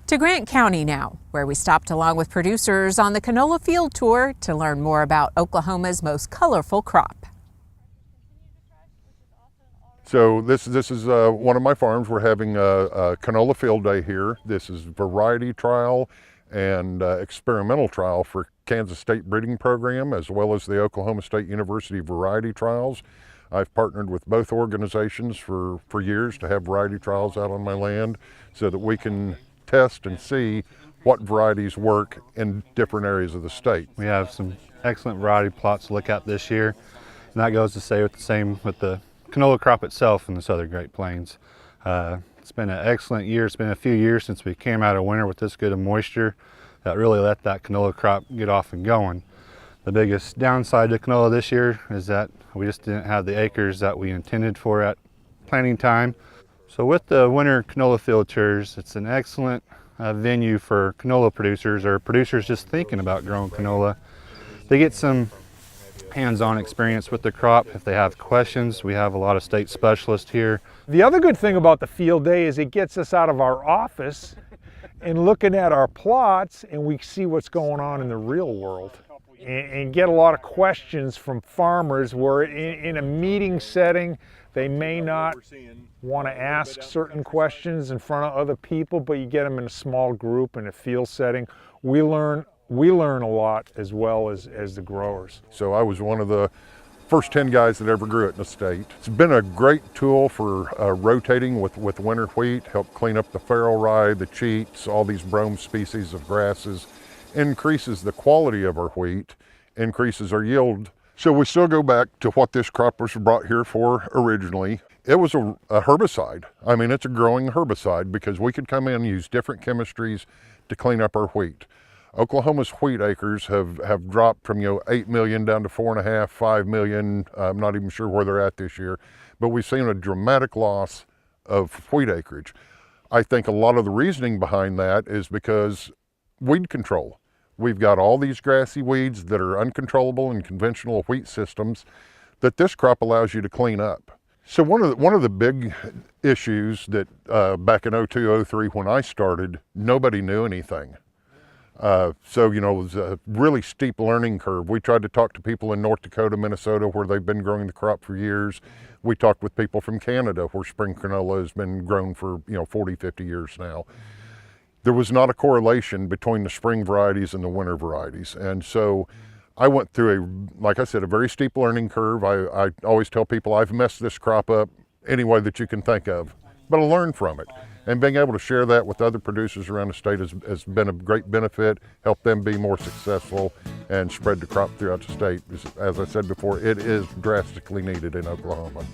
To Grant County now, where we stopped along with producers on the canola field tour to learn more about Oklahoma's most colorful crop. So this is one of my farms. We're having a canola field day here. This is variety trial and experimental trial for Kansas State Breeding Program, as well as the Oklahoma State University variety trials. I've partnered with both organizations for years to have variety trials out on my land so that we can test and see what varieties work in different areas of the state. We have some excellent variety plots to look at this year, and that goes to say with the same with the canola crop itself in the Southern Great Plains. It's been an excellent year. It's been a few years since we came out of winter with this good of moisture that really let that canola crop get off and going. The biggest downside to canola this year is that we just didn't have the acres that we intended for at planting time. So with the winter canola field tours, it's an excellent venue for canola producers or producers just thinking about growing canola. They get some hands-on experience with the crop. If they have questions, we have a lot of state specialists here. The other good thing about the field day is it gets us out of our office and looking at our plots, and we see what's going on in the real world and get a lot of questions from farmers where in a meeting setting they may not want to ask certain questions in front of other people, but you get them in a small group in a field setting. We learn a lot as well as the growers. So I was one of the first 10 guys that ever grew it in the state. It's been a great tool for rotating with winter wheat, help clean up the farrow rye, the cheats, all these brome species of grasses, increases the quality of our wheat, increases our yield. So we still go back to what this crop was brought here for originally. It was a herbicide. I mean, it's a growing herbicide because we could come in and use different chemistries to clean up our wheat. Oklahoma's wheat acres have dropped from 8 million down to 4.5, 5 million. I'm not even sure where they're at this year, but we've seen a dramatic loss of wheat acreage. I think a lot of the reasoning behind that is because weed control. We've got all these grassy weeds that are uncontrollable in conventional wheat systems that this crop allows you to clean up. So one of the big issues that back in 02, 03 when I started, nobody knew anything. So, it was a really steep learning curve. We tried to talk to people in North Dakota, Minnesota, where they've been growing the crop for years. We talked with people from Canada, where spring canola has been grown for, 40, 50 years now. There was not a correlation between the spring varieties and the winter varieties. And so I went through like I said, a very steep learning curve. I always tell people I've messed this crop up any way that you can think of, but I learned from it. And being able to share that with other producers around the state has been a great benefit, helped them be more successful and spread the crop throughout the state. As I said before, it is drastically needed in Oklahoma.